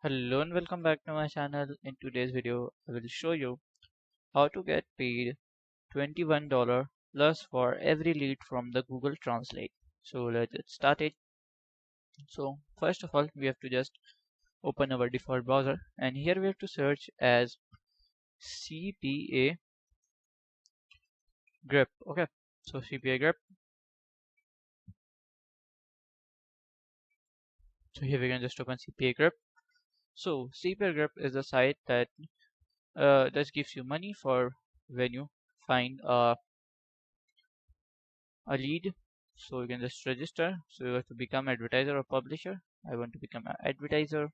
Hello and welcome back to my channel. In today's video, I will show you how to get paid $21 plus for every lead from the Google Translate. So let's get started. So first of all, we have to just open our default browser and here we have to search as CPA grip. Okay, so CPA grip. So here we can just open CPA grip. So CPA grip is a site that gives you money for when you find a lead. So you can just register. So you have to become advertiser or publisher. I want to become an advertiser.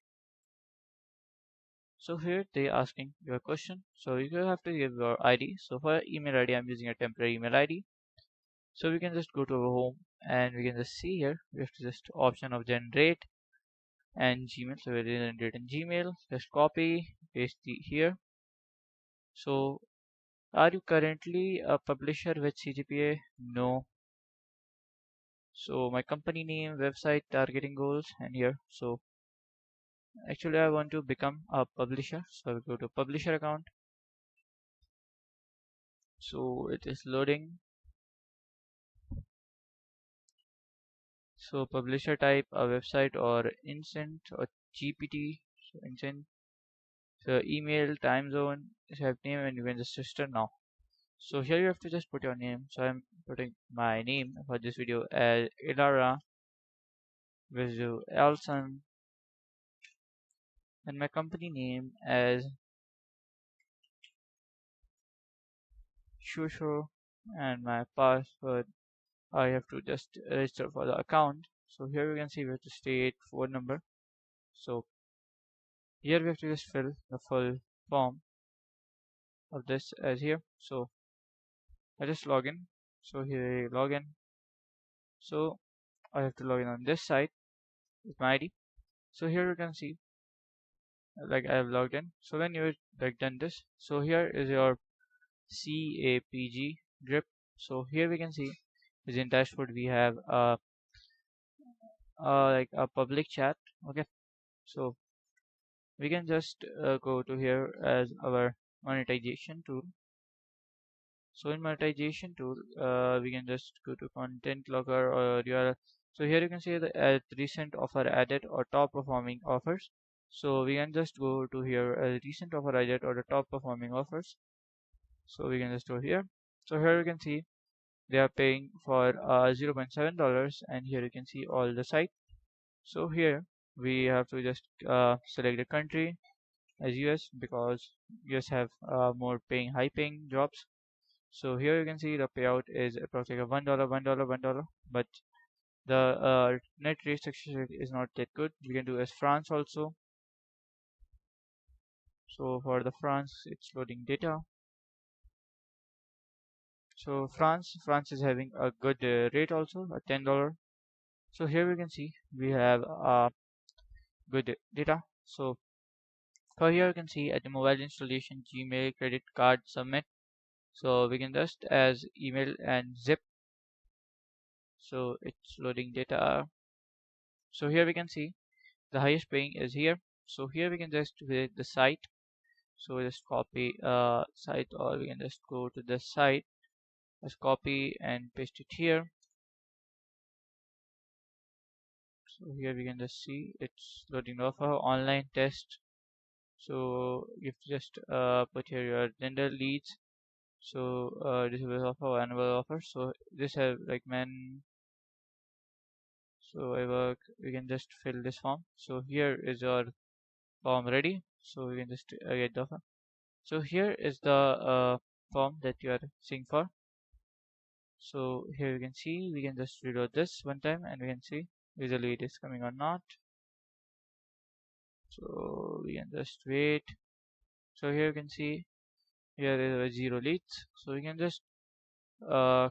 So here they asking your question. So you have to give your ID. So for email ID, I'm using a temporary email ID. So we can just go to our home and we can just see here. We have to just option of generate and Gmail. So we generate in Gmail. Just copy, paste the here. So are you currently a publisher with CGPA? No. So my company name, website, targeting goals, and here. So actually I want to become a publisher, so I will go to publisher account. So it is loading. So publisher type a website or instant or GPT. So instant. So email, time zone, have name, and you can just register now. So here you have to just put your name. So I'm putting my name for this video as Ilara Visual Elson and my company name as Shusho and my password I have to just register for the account. So here you can see we have to state phone number. So here we have to just fill the full form of this as here. So I just log in. So here I log in. So I have to log in on this site with my ID. So here you can see like I have logged in. So when you like done this, so here is your CAPG grip. So here we can see is in dashboard we have like a public chat. Okay, so we can just go to here as our monetization tool. So in monetization tool we can just go to content logger or URL. So here you can see the recent offer added or top performing offers. So we can just go to here recent offer added or the top performing offers. So we can just go here. So here you can see they are paying for $0.7 and here you can see all the site. So here we have to just select the country as US because US have more paying high paying jobs. So here you can see the payout is approximately $1, $1, $1, but the net rate success rate is not that good. We can do as France also. So for the France, it's loading data. So France is having a good rate also, a $10. So here we can see we have good data. So for here you can see at the mobile installation, Gmail, credit card, submit. So we can just as email and zip. So it's loading data. So here we can see the highest paying is here. So here we can just visit the site. So just copy site or we can just go to the site. Just copy and paste it here. So here we can just see it's loading offer online test. So you have to just put here your gender leads. So this is offer annual offer. So this have like men. So I work. We can just fill this form. So here is your form ready. So we can just get the offer. So here is the form that you are seeing for. So here you can see we can just reload this one time and we can see usually it is coming or not. So we can just wait. So here you can see here is a 0 leads. So we can just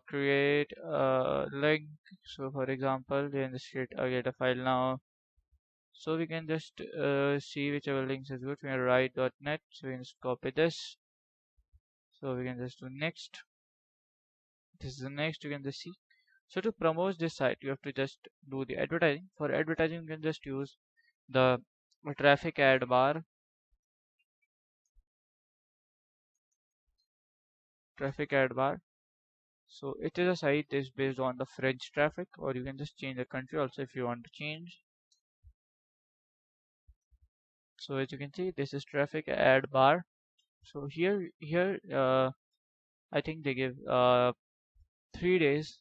create a link. So for example, we can just create get a file now. So we can just see whichever links is good. We can write.net. So we can just copy this. So we can just do next. This is the next you can just see. So to promote this site, you have to just do the advertising. For advertising, you can just use the a traffic ad bar, traffic ad bar. So it is a site is based on the French traffic, or you can just change the country also if you want to change. So as you can see, this is traffic ad bar. So here I think they give 3 days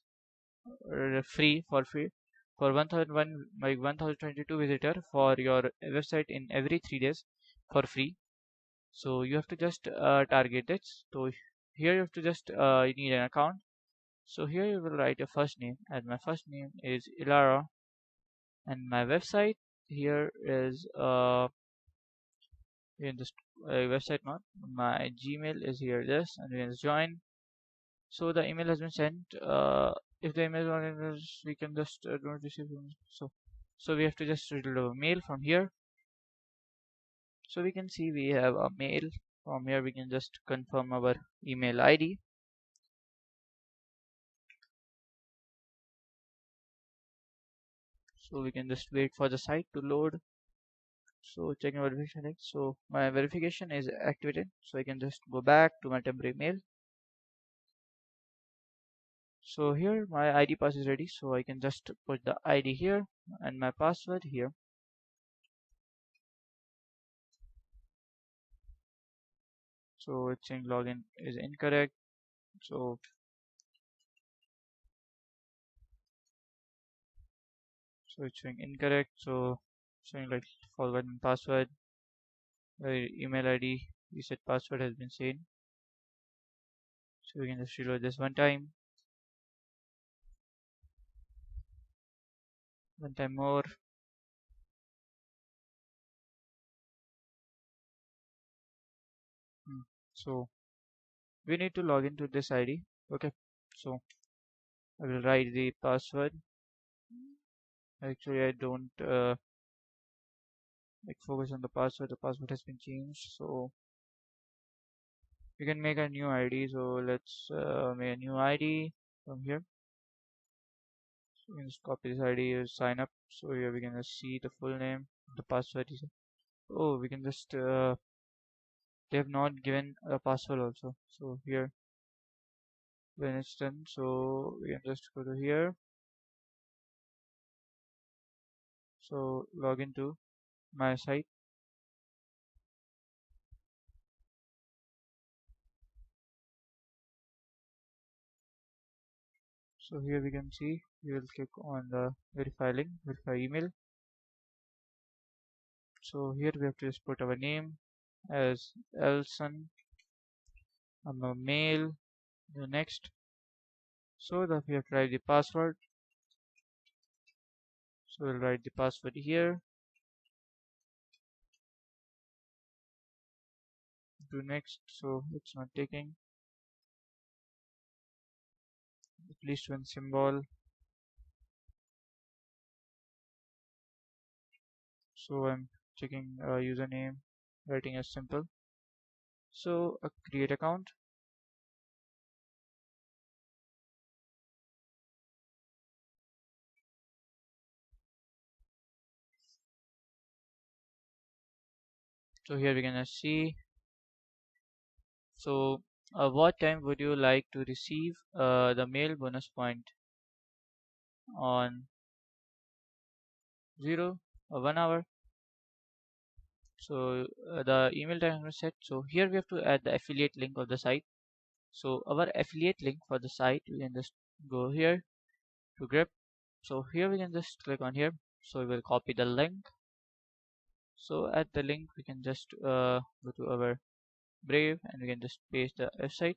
free for free for 1001 like 1022 visitor for your website in every 3 days for free. So you have to just target it. So here you have to just you need an account. So here you will write your first name, and my first name is Ilara, and my website here is in this website not my Gmail is here this, and we can just join. So the email has been sent. If the email is not in this, we can just don't receive so we have to just read a mail from here. So we can see we have a mail from here. We can just confirm our email ID. So we can just wait for the site to load. So checking verification link. So my verification is activated. So I can just go back to my temporary mail. So here my ID pass is ready. So I can just put the ID here and my password here. So it's saying login is incorrect. So it's showing incorrect. So showing like forgotten password. Email ID reset password has been seen. So we can just reload this one time more. So we need to log into this ID. Okay. So I will write the password. Actually, I don't like focus on the password. The password has been changed. So we can make a new ID. So let's make a new ID from here. So we can just copy this ID, sign up. So here we can just see the full name. The password is. Oh, we can just they have not given a password also. So here when it's done, so we can just go to here. So log into my site. So here we can see we will click on the verify link, verify email. So here we have to just put our name as Elson. I'm a male. The next. So that we have to write the password. So we'll write the password here. Do next. So it's not taking. At least one symbol. So I'm checking username, writing as simple. So create account. So here we can see. So what time would you like to receive the mail bonus point on 1 hour? So the email time is set. So here we have to add the affiliate link of the site. So our affiliate link for the site, we can just go here to grep. So here we can just click on here. So we will copy the link. So at the link we can just go to our Brave and we can just paste the website.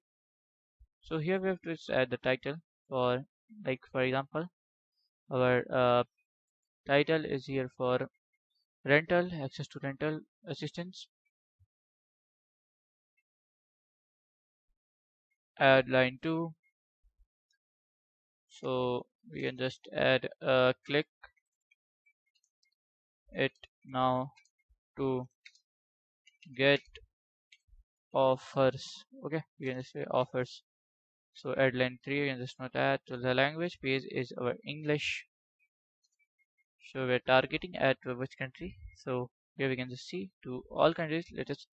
So here we have to just add the title for like for example our title is here for rental access to rental assistance. Add line 2. So we can just add click it now to get offers. Okay, we can just say offers. So add line 3, we can just note that. So the language page is our English. So we're targeting at which country? So here we can just see to all countries. Let us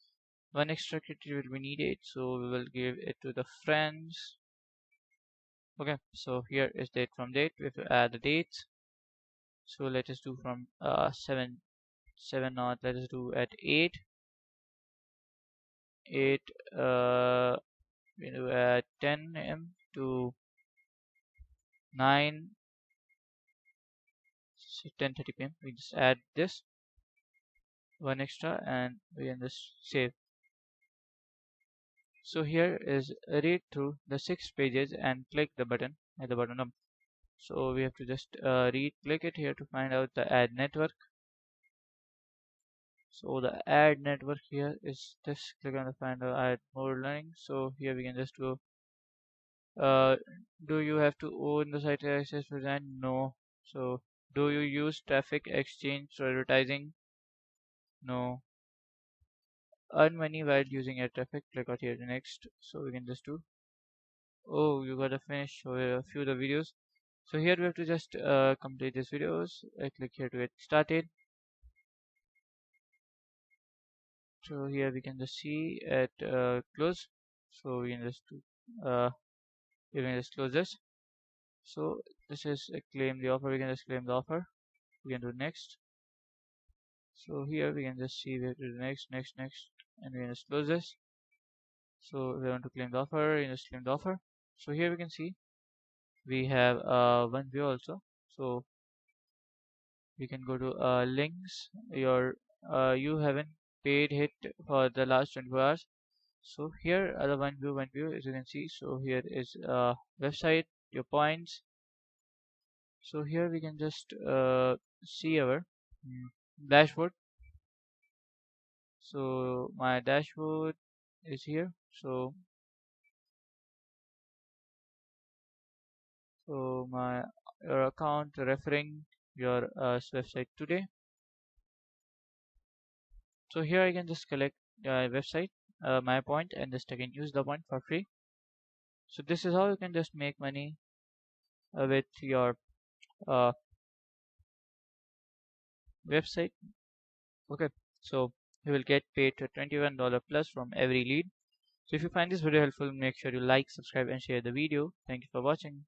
one extra criteria will be needed, so we will give it to the friends. Okay, so here is date from date. We have to add the dates. So let us do from 7 not, let us do at 8 8 we do at 10 a.m. to 9 10:30 p.m. We just add this one extra and we can just save. So here is read through the 6 pages and click the button at the bottom. So we have to just click it here to find out the ad network. So the ad network here is this. Click on the find out add more learning. So here we can just go. Uh, do you have to own the site access for design? No. So do you use traffic exchange for advertising? No. Earn money while using ad traffic. Click out here the next. So we can just do. Oh, you gotta finish a few of the videos. So here we have to just complete these videos. I click here to get started. So here we can just see at close. So we can just do, we can just close this. So this is claim the offer. We can just claim the offer. We can do next. So here we can just see we have to do next, and we can just close this. So we want to claim the offer. We can just claim the offer. So here we can see we have one view also. So we can go to links. You haven't paid hit for the last 24 hours. So here are the one view as you can see. So here is website, your points. So here we can just see our dashboard. So my dashboard is here. So my your account referring your website today. So here I can just collect website, my point, and just I can use the point for free. So this is how you can just make money with your uh, website. Okay, so you will get paid to $21 plus from every lead. So if you find this video helpful, make sure you like, subscribe, and share the video. Thank you for watching.